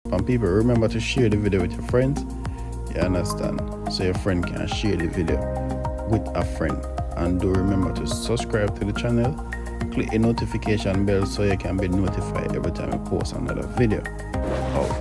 And people, remember to share the video with your friends. You understand? So your friend can share the video with a friend. And do remember to subscribe to the channel. Click the notification bell so you can be notified every time I post another video. Out.